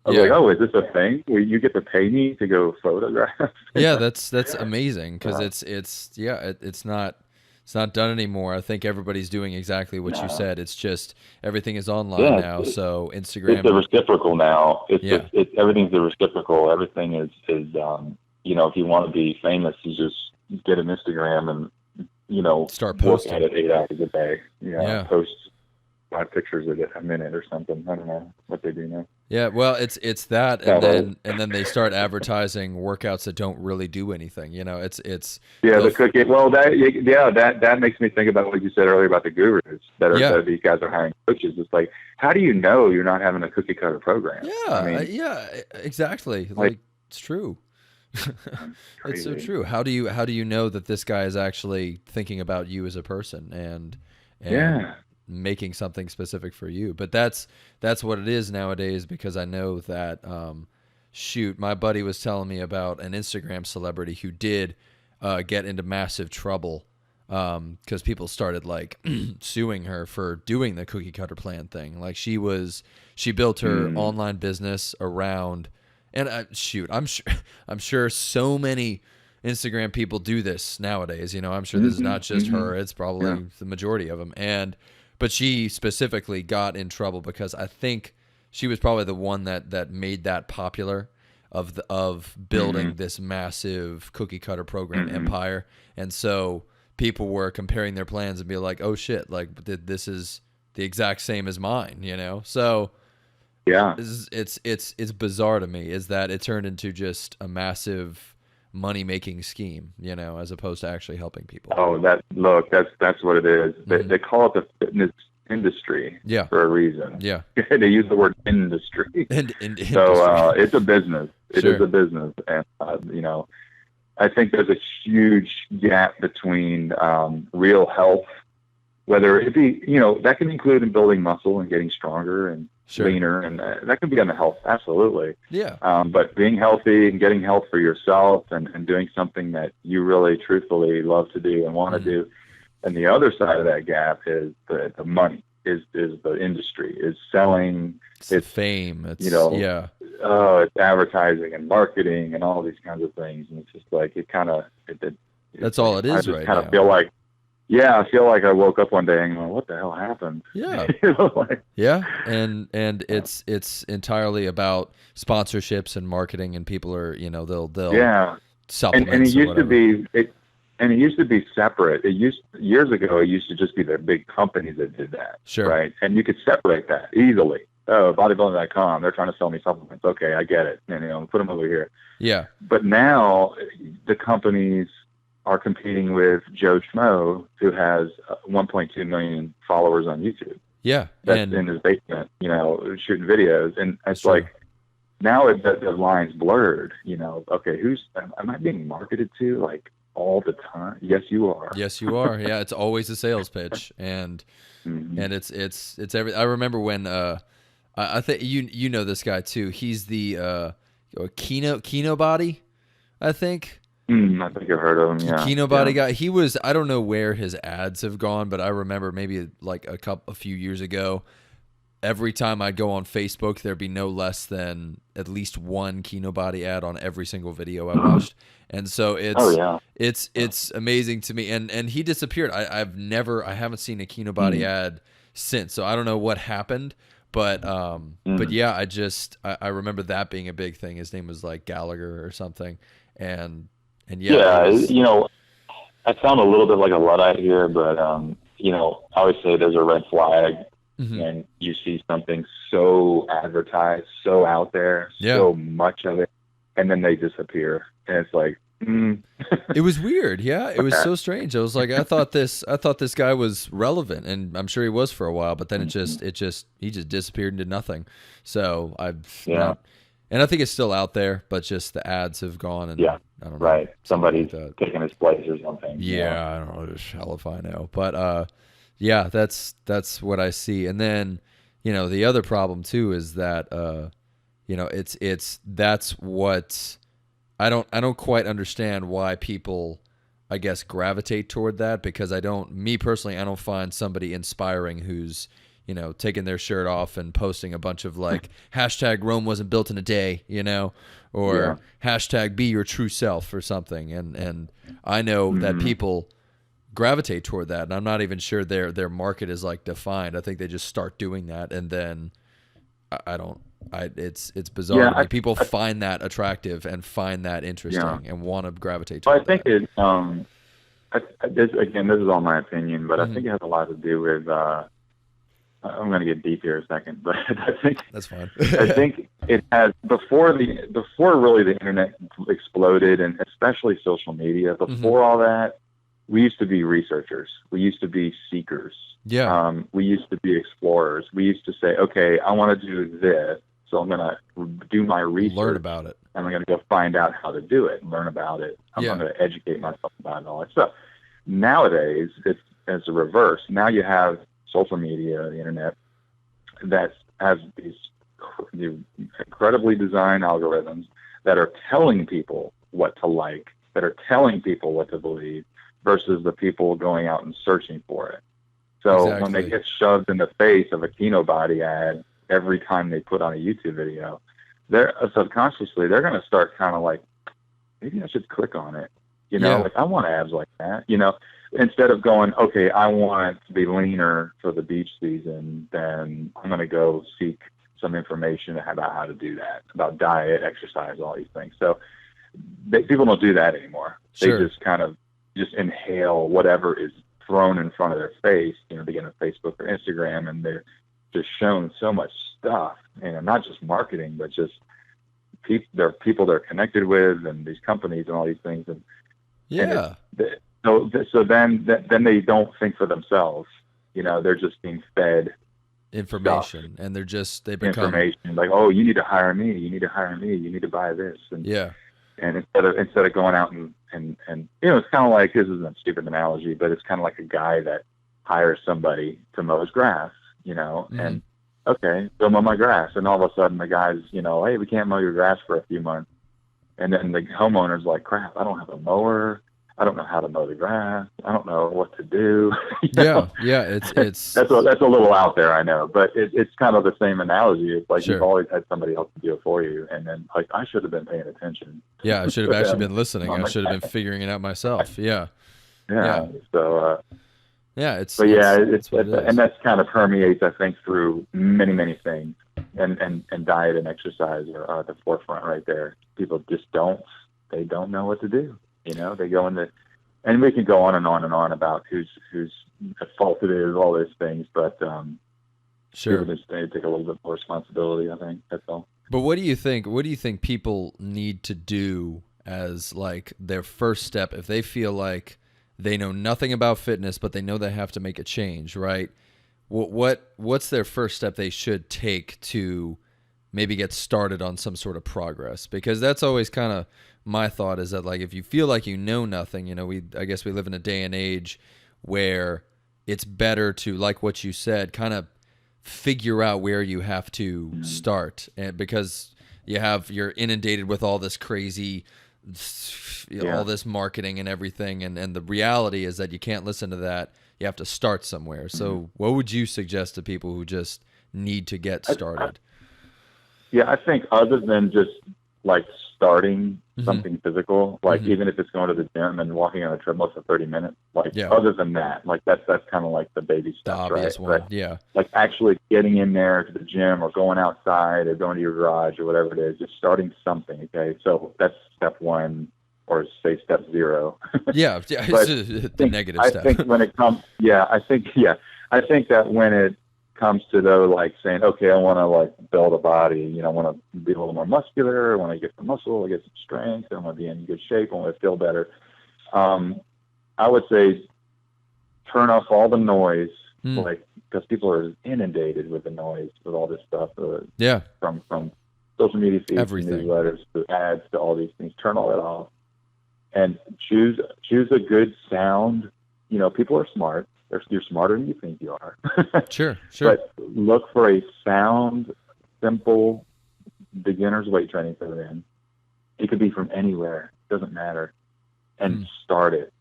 was like, oh, is this a thing where you get to pay me to go photograph? Yeah, that's amazing, because it's not done anymore. I think everybody's doing exactly what you said. It's just everything is online now. So Instagram. It's a reciprocal now. Everything's a reciprocal. Everything is if you want to be famous, you just get an Instagram and start posting at it 8 hours a day. Post 5 pictures a minute or something. I don't know what they do now. Yeah, well, it's that, and then they start advertising workouts that don't really do anything. It's the cookie. Well, that makes me think about what you said earlier about the gurus that these guys are hiring coaches. It's like, how do you know you're not having a cookie cutter program? Yeah, exactly. Like it's true. It's so true. How do you know that this guy is actually thinking about you as a person and making something specific for you? But that's what it is nowadays, because I know that my buddy was telling me about an Instagram celebrity who did get into massive trouble because people started like suing her for doing the cookie cutter plan thing. Like she built her online business around, and I'm sure so many Instagram people do this nowadays. I'm sure this is not just her. It's probably the majority of them. But she specifically got in trouble because I think she was probably the one that made that popular, of building this massive cookie cutter program empire. And so people were comparing their plans and be like, oh shit, like this is the exact same as mine, So Yeah. it's bizarre to me is that it turned into just a massive money making scheme, as opposed to actually helping people. Oh, that's what it is. Mm-hmm. They call it the fitness industry for a reason. Yeah. They use the word industry. So it's a business. It is a business, and I think there's a huge gap between real health, whether it be, that can include in building muscle and getting stronger and leaner, and that can be on the health, absolutely. Yeah. But being healthy and getting health for yourself and doing something that you really truthfully love to do and want to do. And the other side of that gap is the money, is the industry, is selling. It's fame. It's, it's advertising and marketing and all these kinds of things. And it's just like, that's all it is. I just kind of feel like, I feel like I woke up one day and going, what the hell happened? Yeah. And it's entirely about sponsorships and marketing, and people are, they'll supplements. And it used to be separate. Years ago, it used to just be the big companies that did that. Sure. Right. And you could separate that easily. Oh, bodybuilding.com, they're trying to sell me supplements. Okay, I get it. And put them over here. Yeah. But now the companies are competing with Joe Schmo, who has 1.2 million followers on YouTube. Yeah. That's in his basement, shooting videos. And it's like, now the line's blurred, okay, am I being marketed to like all the time? Yes, you are. Yes, you are. Yeah. It's always a sales pitch. And it's I remember when, I think you know this guy too. He's the Kino Body, I think. I think I've heard of him. Yeah, Kino Body guy. He was. I don't know where his ads have gone, but I remember maybe like a few years ago. Every time I'd go on Facebook, there'd be no less than at least one Kino Body ad on every single video I watched, and so it's amazing to me. And he disappeared. I haven't seen a Kino Body ad since. So I don't know what happened. But yeah, I remember that being a big thing. His name was like Gallagher or something, and I sound a little bit like a Luddite here, but I always say there's a red flag, and you see something so advertised, so out there, so much of it, and then they disappear, and it's like. It was weird. Yeah, it was so strange. I was like, I thought this guy was relevant, and I'm sure he was for a while, but then he just disappeared and did nothing. So and I think it's still out there, but just the ads have gone, and I don't know. Right. Somebody's taking his place or something. Yeah, I don't know. Just hell if I know. But that's what I see. And then, the other problem too is that that's what I don't quite understand why people, I guess, gravitate toward that, because me personally, I don't find somebody inspiring who's, taking their shirt off and posting a bunch of like hashtag Rome wasn't built in a day, or hashtag be your true self or something. And I know that people gravitate toward that, and I'm not even sure their market is like defined. I think they just start doing that, and then it's bizarre. Yeah, people find that attractive and find that interesting and want to gravitate toward that. I think this is all my opinion, but I think it has a lot to do with, I'm going to get deep here a second, but I think that's fine. I think it has before really the internet exploded, and especially social media. Before all that, we used to be researchers. We used to be seekers. Yeah. We used to be explorers. We used to say, okay, I want to do this, so I'm going to do my research. Learn about it. And I'm going to go find out how to do it and learn about it. I'm going to educate myself about it, all that stuff. Nowadays, it's a reverse. Now you have social media, the internet, that has these incredibly designed algorithms that are telling people what to like, that are telling people what to believe, versus the people going out and searching for it. So when they get shoved in the face of a Kino Body ad every time they put on a YouTube video, they're subconsciously, they're going to start kind of like, maybe I should click on it. Like I want abs like that, instead of going, okay, I want to be leaner for the beach season, then I'm going to go seek some information about how to do that, about diet, exercise, all these things. So people don't do that anymore. Sure. They just kind of inhale whatever is thrown in front of their face, they get on Facebook or Instagram, and they're just shown so much stuff, and not just marketing, but just people they're connected with, and these companies and all these things. And Yeah. so then they don't think for themselves. They're just being fed Information, stuff, and they become information like, oh, you need to hire me, you need to hire me, you need to buy this, and yeah. and instead of going out and it's kind of like, this is a stupid analogy, but it's kind of like a guy that hires somebody to mow his grass, and okay, go mow my grass, and all of a sudden the guy's, hey, we can't mow your grass for a few months, and then the homeowner's like, crap, I don't have a mower, I don't know how to mow the grass, I don't know what to do. Yeah, it's that's a little out there, I know, but it's kind of the same analogy. It's like, Sure. You've always had somebody else to do it for you, and then like, I should have been paying attention. Yeah, I should have actually been listening. I should have been figuring it out myself. Yeah. Yeah. So yeah, it's but yeah, it's what it is. and that's kind of permeates, I think, through many things, and diet and exercise are at the forefront right there. People just don't know what to do. They go into, and we can go on and on about who's at fault it is, all those things, but sure, people just need to take a little bit more responsibility, I think. That's all. But what do you think people need to do as like their first step if they feel like they know nothing about fitness, but they know they have to make a change, right? What's their first step they should take to maybe get started on some sort of progress? Because that's always kind of my thought, is that like, if you feel like you know nothing, I guess we live in a day and age where it's better to, like what you said, kind of figure out where you have to start, and because you're inundated with all this crazy, all this marketing and everything, and the reality is that you can't listen to that. You have to start somewhere. So what would you suggest to people who just need to get started? I think other than just like starting something physical, like even if it's going to the gym and walking on a treadmill for 30 minutes, like other than that, like that's kind of like the baby steps, the obvious right? one. Yeah. Like actually getting in there to the gym or going outside or going to your garage or whatever it is, just starting something. Okay. So that's step one, or say step zero. Yeah. It's the negative step. I think when it comes, I think that when it comes to though, like saying, okay, I want to like build a body, I want to be a little more muscular, I want to get some muscle, I get some strength, I want to be in good shape, I want to feel better. I would say turn off all the noise, like, because people are inundated with the noise, with all this stuff, from social media feeds, everything, to newsletters, to ads, to all these things. Turn all that off and choose a good sound. People are smart. You're smarter than you think you are. Sure. But look for a sound, simple, beginner's weight training program. It could be from anywhere. It doesn't matter. And start it,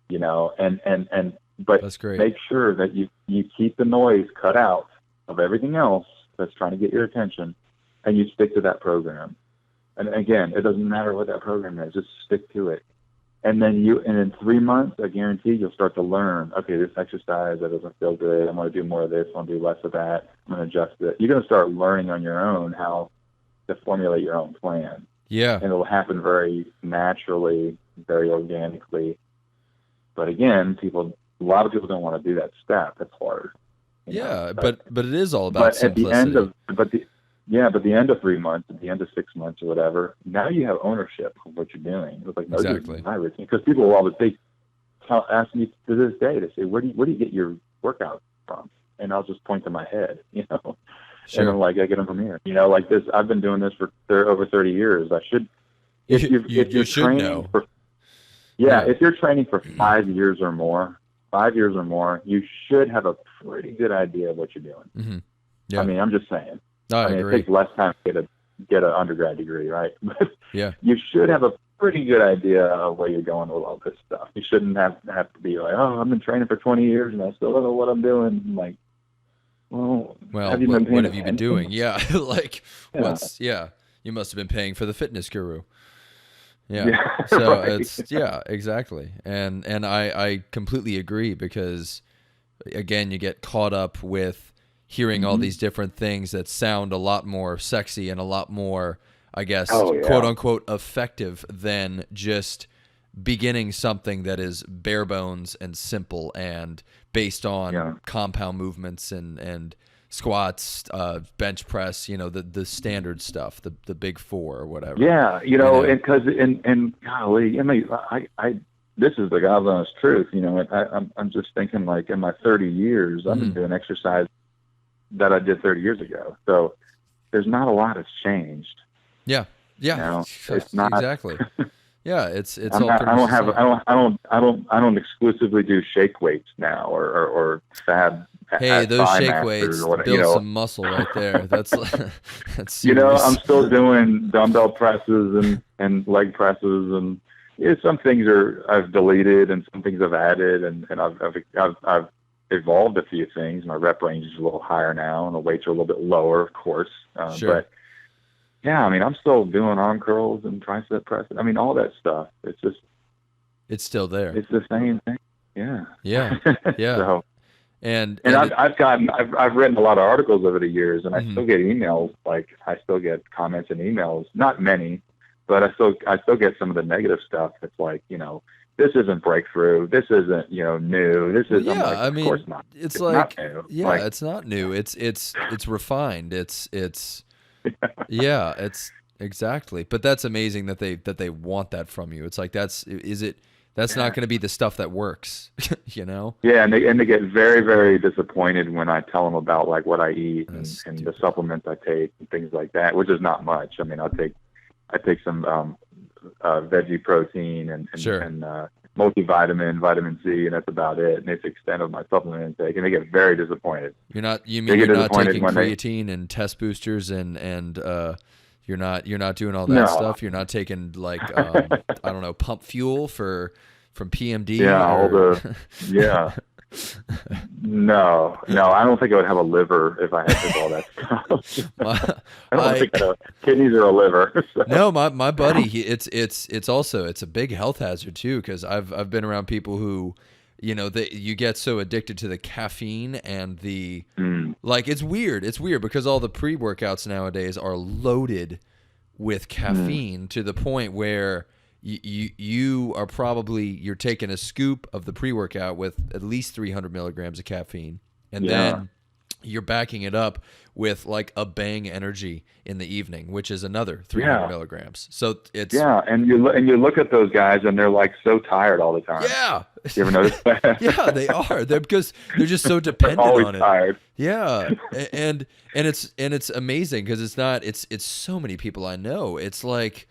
but that's great. Make sure that you keep the noise cut out of everything else that's trying to get your attention, and you stick to that program. And again, it doesn't matter what that program is, just stick to it. And then in 3 months, I guarantee you'll start to learn, okay, this exercise, that doesn't feel good. I'm going to do more of this. I'm going to do less of that. I'm going to adjust it. You're going to start learning on your own how to formulate your own plan. Yeah. And it'll happen very naturally, very organically. But again, a lot of people don't want to do that step. That's hard. But it is all about simplicity. But the end of 3 months, at the end of 6 months or whatever, now you have ownership of what you're doing. It's like, no, exactly. My routine. Because people will always ask me to this day, they say, where do you get your workout from? And I'll just point to my head, Sure. And I'm like, I get them from here. Like this, I've been doing this for over 30 years. I should, if you're should training know. If you're training for 5 years or more, you should have a pretty good idea of what you're doing. Mm-hmm. Yeah. I mean, I'm just saying. I agree. It takes less time to get an undergrad degree, right? But yeah, you should have a pretty good idea of where you're going with all this stuff. You shouldn't have to be like, oh, I've been training for 20 years and I still don't know what I'm doing. I'm like, well, what have you been doing? Yeah, you must have been paying for the fitness guru. Yeah. So right. it's exactly. And I completely agree, because again, you get caught up with hearing all these different things that sound a lot more sexy and a lot more, I guess, quote unquote, effective than just beginning something that is bare bones and simple and based on compound movements and squats, bench press, the standard stuff, the big four or whatever. Yeah, and because and golly, I mean, I this is the God's honest truth. I'm just thinking, like, in my 30 years, I've been doing exercise that I did 30 years ago. So there's not a lot that's changed. Yeah. It's not exactly. Yeah, it's I'm all not, pretty I don't much the have same. I don't exclusively do shake weights now or fab. Hey, those thigh shake masters weights or whatever, build some muscle right there. That's that's serious. I'm still doing dumbbell presses and leg presses, and some things I've deleted and some things I've added, and I've evolved a few things. My rep range is a little higher now, and the weights are a little bit lower, of course. Sure. But yeah, I mean, I'm still doing arm curls and tricep presses. I mean, all that stuff. It's still there. It's the same thing. Yeah. Yeah. So, and I've written a lot of articles over the years, and I still get emails. Like, I still get comments and emails. Not many, but I still get some of the negative stuff. It's like, this isn't breakthrough. This isn't, new. This is, yeah. Of course not. It's like, not new. Yeah, like, it's not new. It's refined. It's yeah, it's exactly. But that's amazing that they want that from you. It's like, that's not going to be the stuff that works, Yeah, and they get very, very disappointed when I tell them about, like, what I eat and the supplements I take and things like that, which is not much. I mean, I take some veggie protein and multivitamin, vitamin C, and that's about it. And it's the extent of my supplement intake, and they get very disappointed. You're not taking creatine and test boosters and you're not doing all that stuff. You're not taking, like, I don't know, pump fuel from PMD. Yeah, No, I don't think I would have a liver if I had to do all that stuff. I don't think I have kidneys or a liver. So. No, my buddy, it's a big health hazard too, because I've been around people who, you get so addicted to the caffeine and the like. It's weird because all the pre-workouts nowadays are loaded with caffeine to the point where you are you're taking a scoop of the pre-workout with at least 300 milligrams of caffeine, and then you're backing it up with, like, a Bang Energy in the evening, which is another 300 milligrams. So it's and you look at those guys and they're, like, so tired all the time. Yeah, you ever notice that? Yeah, they are. Because they're just so dependent always on it. Tired. Yeah, and it's amazing because it's so many people I know. It's like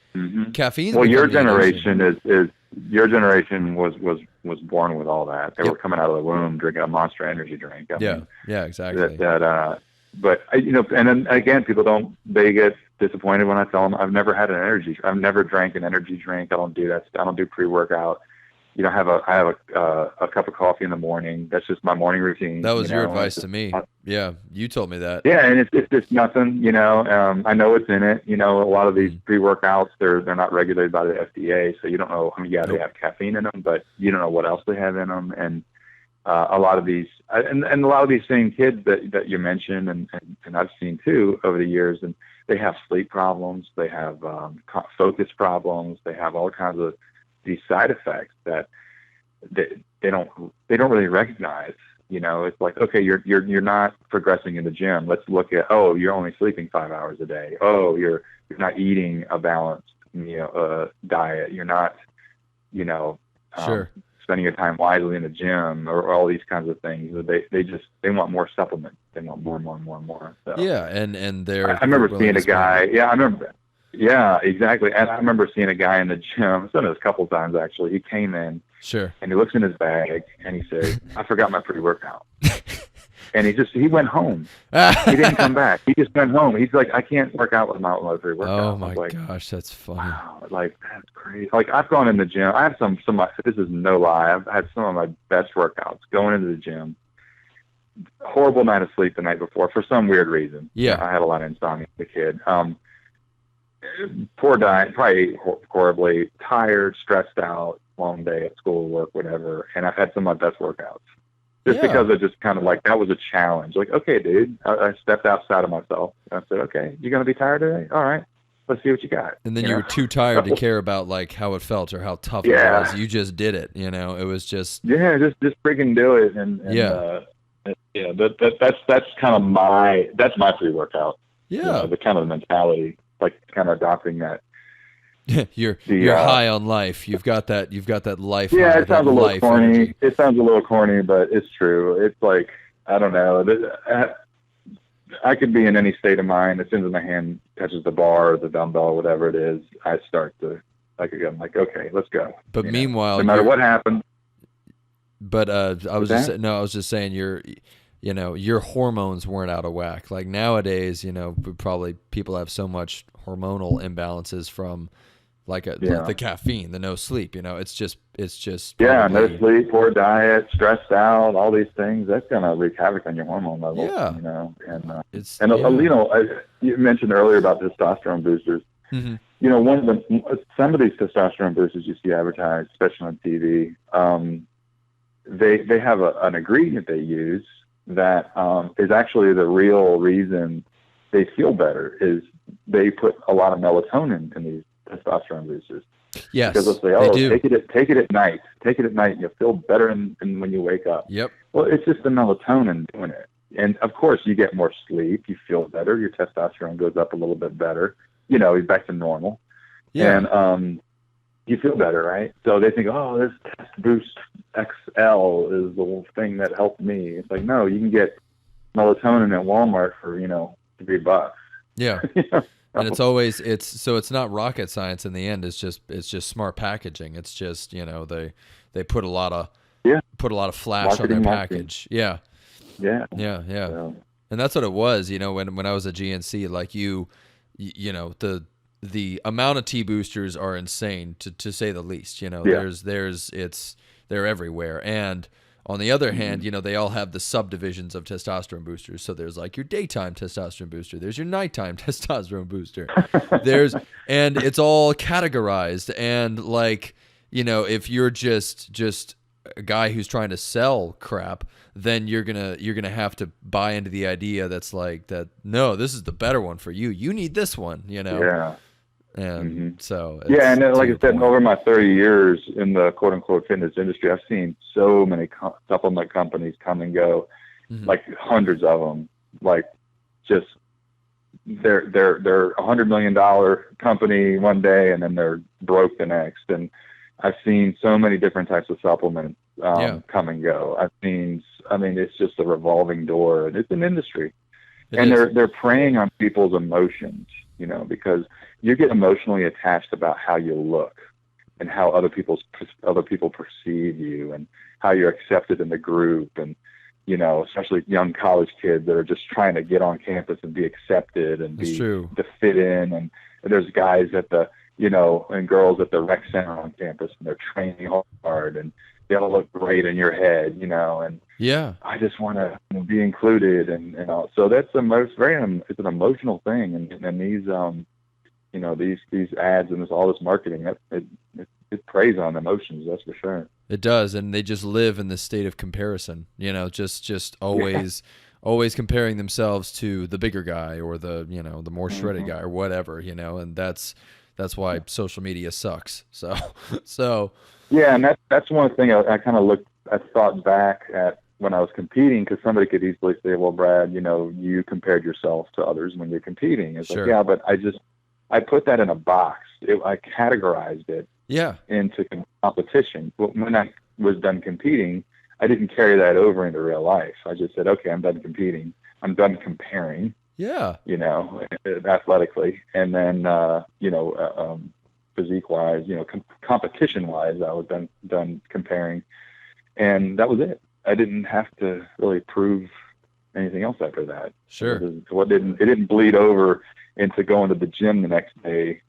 caffeine. Well, your generation your generation was born with all that. They were coming out of the womb drinking a Monster Energy drink. I mean, exactly. But and then again, they get disappointed when I tell them I've never drank an energy drink. I don't do that. I don't do pre-workout. I have a cup of coffee in the morning. That's just my morning routine. That was your advice to me. Yeah, you told me that. Yeah, and it's just nothing. I know what's in it. A lot of these pre-workouts, they're not regulated by the FDA, so you don't know. I mean, they have caffeine in them, but you don't know what else they have in them. And a lot of these, and a lot of these same kids that you mentioned, and I've seen too over the years, and they have sleep problems, they have focus problems, they have all kinds of these side effects that they don't really recognize. It's like, okay, you're not progressing in the gym. Let's look at, you're only sleeping 5 hours a day. You're not eating a balanced diet. You're not spending your time wisely in the gym, or all these kinds of things. They want more supplements. They want more and more and more and more. So. Yeah, and they're. I remember seeing a guy. Yeah, I remember. Yeah, exactly. And I remember seeing a guy in the gym. I've done this a couple of times actually. He came in. Sure. And he looks in his bag and he says, "I forgot my pre-workout." And he went home. He didn't come back. He just went home. He's like, "I can't work out without my pre-workout." Oh my gosh, that's funny. Wow, like, that's crazy. Like, I've gone in the gym. I have some this is no lie. I've had some of my best workouts going into the gym. Horrible night of sleep the night before for some weird reason. Yeah. I had a lot of insomnia as a kid. Poor diet, probably ate horribly, tired, stressed out, long day at school, work, whatever. And I've had some of my best workouts. Just because it just kind of like, that was a challenge. Like, okay, dude, I stepped outside of myself. I said, okay, you're going to be tired today? All right, let's see what you got. And then you were too tired to care about, like, how it felt or how tough it was. You just did it. It was just. Yeah, just freaking do it. And Yeah, that's kind of that's my pre-workout. Yeah. The kind of mentality, like kind of adopting that. You're high on life. You've got that life Yeah, high, it that sounds a little life corny. energy. It sounds a little corny, but it's true. It's like, I don't know. I could be in any state of mind. As soon as my hand touches the bar or the dumbbell, whatever it is, I start to, like, I'm like, okay, let's go. But meanwhile, no matter what happens. But I was just saying your hormones weren't out of whack. Like nowadays, probably people have so much hormonal imbalances from like the caffeine, the no sleep. It's just probably, no sleep, poor diet, stressed out, all these things. That's gonna wreak havoc on your hormone levels. You mentioned earlier about testosterone boosters. Mm-hmm. Some of these testosterone boosters you see advertised, especially on TV. They have an ingredient they use that is actually the real reason they feel better. Is they put a lot of melatonin in these testosterone boosters. Yes, because they'll say, take it at night. Take it at night, and you'll feel better when you wake up. Yep. Well, it's just the melatonin doing it, and of course you get more sleep. You feel better. Your testosterone goes up a little bit better. You're back to normal. Yeah. And you feel better, right? So they think, this Test Boost XL is the thing that helped me. It's like, no, you can get melatonin at Walmart for $3. Yeah. And it's not rocket science in the end. It's just smart packaging. It's just they put a lot of flash on their package. Yeah. Yeah. So. And that's what it was. When I was at GNC, like the amount of T boosters are insane to say the least. They're everywhere. And on the other hand, they all have the subdivisions of testosterone boosters. So there's like your daytime testosterone booster. There's your nighttime testosterone booster. And it's all categorized. And like, if you're just a guy who's trying to sell crap, then you're gonna have to buy into the idea that's like that. No, this is the better one for you. You need this one. Yeah. And so and like I said, over my 30 years in the quote unquote fitness industry, I've seen so many supplement companies come and go, like hundreds of them. Like just they're $100 million company one day, and then they're broke the next. And I've seen so many different types of supplements come and go. It's just a revolving door, and it's an industry. They're preying on people's emotions, because you get emotionally attached about how you look and how other people perceive you and how you're accepted in the group. And, especially young college kids that are just trying to get on campus and be accepted and to fit in. And there's guys and girls at the rec center on campus, and they're training hard and they'll look great in your head, and I just want to be included, and so that's it's an emotional thing, and these ads and all this marketing, it preys on emotions, that's for sure. It does, and they just live in this state of comparison, just always comparing themselves to the bigger guy or the the more shredded guy or whatever, and that's why social media sucks. So. Yeah, and that's one thing I kind of thought back at when I was competing, because somebody could easily say, well, Brad, you compared yourself to others when you're competing. It's like, yeah, but I put that in a box. I categorized it into competition. But when I was done competing, I didn't carry that over into real life. I just said, okay, I'm done competing. I'm done comparing. Yeah. Athletically. And then, physique-wise, competition-wise, I was done comparing, and that was it. I didn't have to really prove anything else after that. Sure. It didn't bleed over into going to the gym the next day,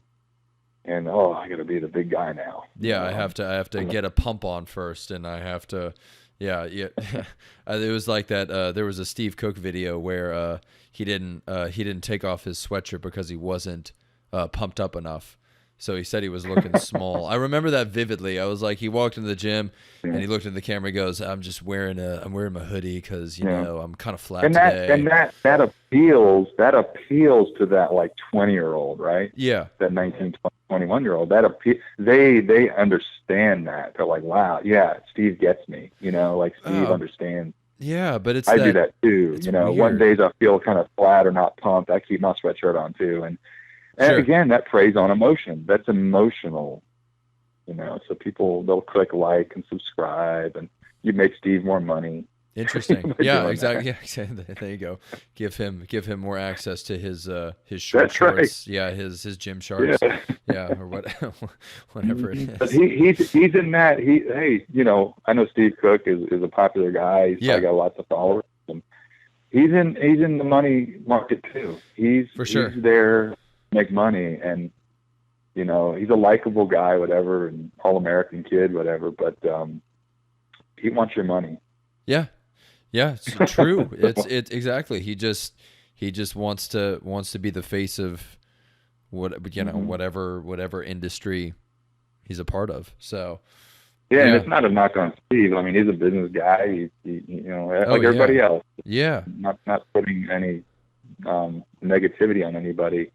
and I got to be the big guy now. Yeah, I have to get a pump on first, and I have to. Yeah. It was like that. There was a Steve Cook video where he didn't take off his sweatshirt because he wasn't pumped up enough. So he said he was looking small. I remember that vividly. I was like, he walked into the gym and he looked at the camera and goes, I'm wearing my hoodie because, I'm kind of flat today. And that appeals to that like 20-year-old, right? Yeah. That 19, 20, 21-year-old. They understand that. They're like, wow, yeah, Steve gets me, like Steve understands. Yeah, but it's I do that too. It's You know, weird. one days I feel kind of flat or not pumped, I keep my sweatshirt on too. And Sure. again, that preys on emotion. That's emotional, you know, so people, they'll click like and subscribe, and you make Steve more money. Interesting. by Yeah, doing exactly. that. Yeah, exactly. There you go. Give him more access to his short That's right. shorts. Yeah, his gym shorts. Yeah. Yeah, or what, whatever it But is. he's in that. Hey, you know, I know Steve Cook is a popular guy. He's Yeah, probably got lots of followers. And he's in the money market too. for sure. He's there to make money, and you know, he's a likable guy, whatever, and all-American kid, whatever. But he wants your money. Yeah. Yeah, it's true. It's exactly. He just wants to be the face of what, you know, whatever industry he's a part of. So Yeah, and it's not a knock on Steve. I mean, he's a business guy. He you know, like everybody else. Yeah. Not putting any negativity on anybody.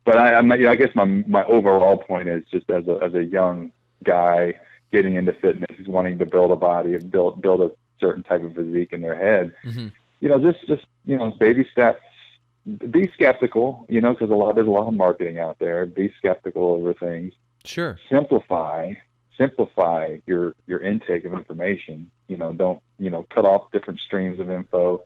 But I guess my overall point is just as a young guy getting into fitness, he's wanting to build a body and build a certain type of physique in their head. Mm-hmm. You know, just you know, baby steps. Be skeptical, you know, because there's a lot of marketing out there. Be skeptical over things. Sure. Simplify your intake of information. You know, don't, you know, cut off different streams of info.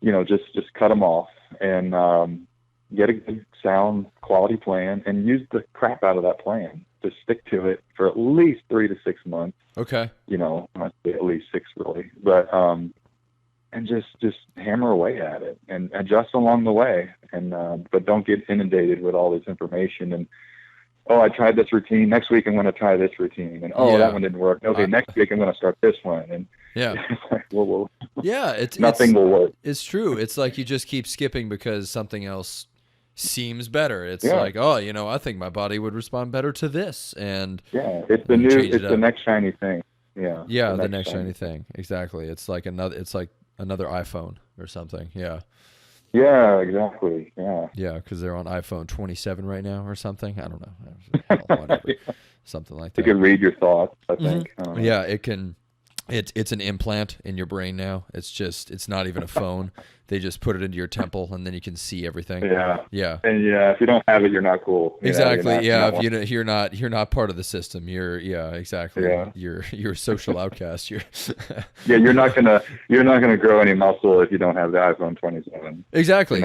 You know, just cut them off and get a good, sound, quality plan, and use the crap out of that plan. Just stick to it for at least 3 to 6 months. Okay. You know, not at least 6 really, but and just hammer away at it and adjust along the way. And but don't get inundated with all this information. And I tried this routine. Next week I'm going to try this routine. And that one didn't work. Okay, next week I'm going to start this one. And yeah, well, yeah, nothing will work. It's true. It's like you just keep skipping because something else seems better. It's like, you know, I think my body would respond better to this. And it's the next shiny thing. Yeah. Yeah, the next shiny thing. Exactly. It's like another iPhone or something. Yeah. Yeah, exactly. Yeah. Yeah, because they're on iPhone 27 right now or something. I don't know. Whatever. Yeah. Something like that. It can read your thoughts, I think. Yeah, it can. It's an implant in your brain now. It's not even a phone. They just put it into your temple and then you can see everything. Yeah. Yeah. And if you don't have it, you're not cool. Exactly. If you're not part of the system. Exactly. Yeah. You're a social outcast. You're not gonna grow any muscle if you don't have the iPhone 27. Exactly.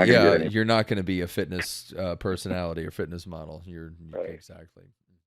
You're not gonna be a fitness personality or fitness model. You're right. Exactly.